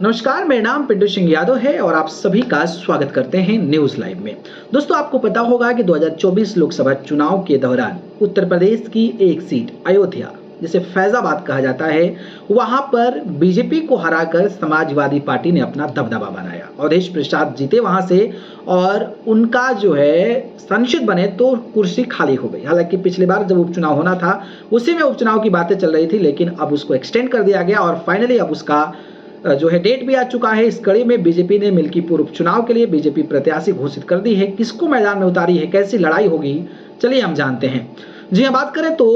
नमस्कार, मेरा नाम पिंटू सिंह यादव है और आप सभी का स्वागत करते हैं न्यूज लाइव में। दोस्तों, आपको पता होगा कि 2024 लोकसभा चुनाव के दौरान उत्तर प्रदेश की एक सीट अयोध्या, जिसे फैजाबाद कहा जाता है, वहां पर बीजेपी को हराकर समाजवादी पार्टी ने अपना दबदबा बनाया। अवधेश प्रसाद जीते वहां से और उनका जो है सांसद बने तो कुर्सी खाली हो गई। हालांकि पिछली बार जब उपचुनाव होना था उसी में उपचुनाव की बातें चल रही थी, लेकिन अब उसको एक्सटेंड कर दिया गया और फाइनली अब उसका जो है डेट भी आ चुका है। इस कड़ी में बीजेपी ने मिल्कीपुर उपचुनाव के लिए बीजेपी प्रत्याशी घोषित कर दी है। किसको मैदान में उतारी है, कैसी लड़ाई होगी, चलिए हम जानते हैं। जी हाँ, बात करें तो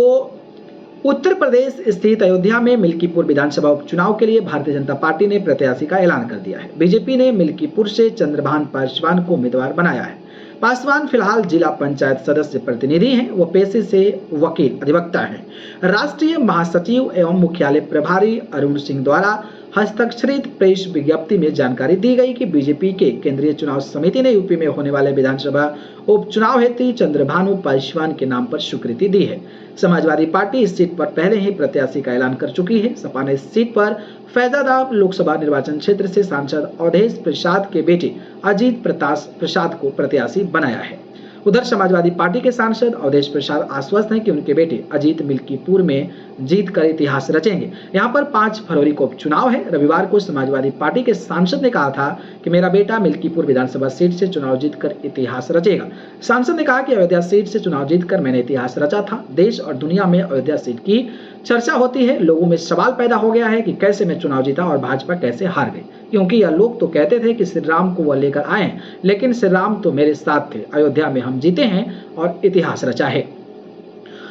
उत्तर प्रदेश स्थित अयोध्या में मिल्कीपुर विधानसभा उपचुनाव के लिए भारतीय जनता पार्टी ने प्रत्याशी का ऐलान कर दिया है। बीजेपी ने मिल्कीपुर से चंद्रभान पासवान को उम्मीदवार बनाया है। पासवान फिलहाल जिला पंचायत सदस्य प्रतिनिधि हैं। वो पेशे से वकील अधिवक्ता हैं। राष्ट्रीय महासचिव एवं मुख्यालय प्रभारी अरुण सिंह द्वारा हस्ताक्षरित प्रेस विज्ञप्ति में जानकारी दी गई कि बीजेपी के केंद्रीय चुनाव समिति ने यूपी में होने वाले विधानसभा उपचुनाव हेतु चंद्रभानु पासवान के नाम पर स्वीकृति दी है। समाजवादी पार्टी इस सीट पर पहले ही प्रत्याशी का ऐलान कर चुकी है। सपा ने इस सीट पर फैजाबाद लोकसभा निर्वाचन क्षेत्र से सांसद अवधेश प्रसाद के बेटे अजीत प्रसाद को प्रत्याशी बनाया है। उधर समाजवादी पार्टी के सांसद अवधेश प्रसाद आश्वस्त हैं कि उनके बेटे अजीत मिल्कीपुर में जीत कर इतिहास रचेंगे। यहां पर 5 फरवरी को उपचुनाव है। रविवार को समाजवादी पार्टी के सांसद ने कहा था कि मेरा बेटा मिल्कीपुर विधानसभा सीट से चुनाव जीतकर इतिहास रचेगा। सांसद ने कहा कि अयोध्या सीट से चुनाव जीतकर मैंने इतिहास रचा था। देश और दुनिया में अयोध्या सीट की चर्चा होती है। लोगों में सवाल पैदा हो गया है कि कैसे मैं चुनाव जीता और भाजपा कैसे हार गई, क्योंकि यह लोग तो कहते थे कि श्री राम को वह लेकर आए, लेकिन श्री राम तो मेरे साथ थे। अयोध्या में हम जीते हैं और इतिहास रचा है।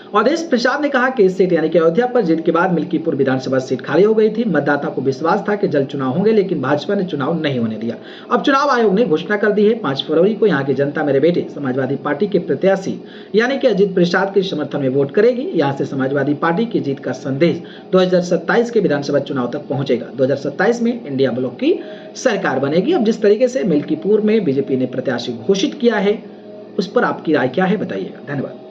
अवधेश प्रसाद ने कहा कि इस सीट यानी कि अयोध्या पर जीत के बाद मिल्कीपुर विधानसभा सीट खाली हो गई थी। मतदाता को विश्वास था कि जल्द चुनाव होंगे, लेकिन भाजपा ने चुनाव नहीं होने दिया। अब चुनाव आयोग ने घोषणा कर दी है। 5 फरवरी को यहाँ की जनता मेरे बेटे समाजवादी पार्टी के प्रत्याशी यानी कि अजीत प्रसाद के समर्थन में वोट करेगी। यहाँ से समाजवादी पार्टी की जीत का संदेश 2027 के विधानसभा चुनाव तक पहुंचेगा। 2027 में इंडिया ब्लॉक की सरकार बनेगी। अब जिस तरीके से मिल्कीपुर में बीजेपी ने प्रत्याशी घोषित किया है, उस पर आपकी राय क्या है, बताइएगा। धन्यवाद।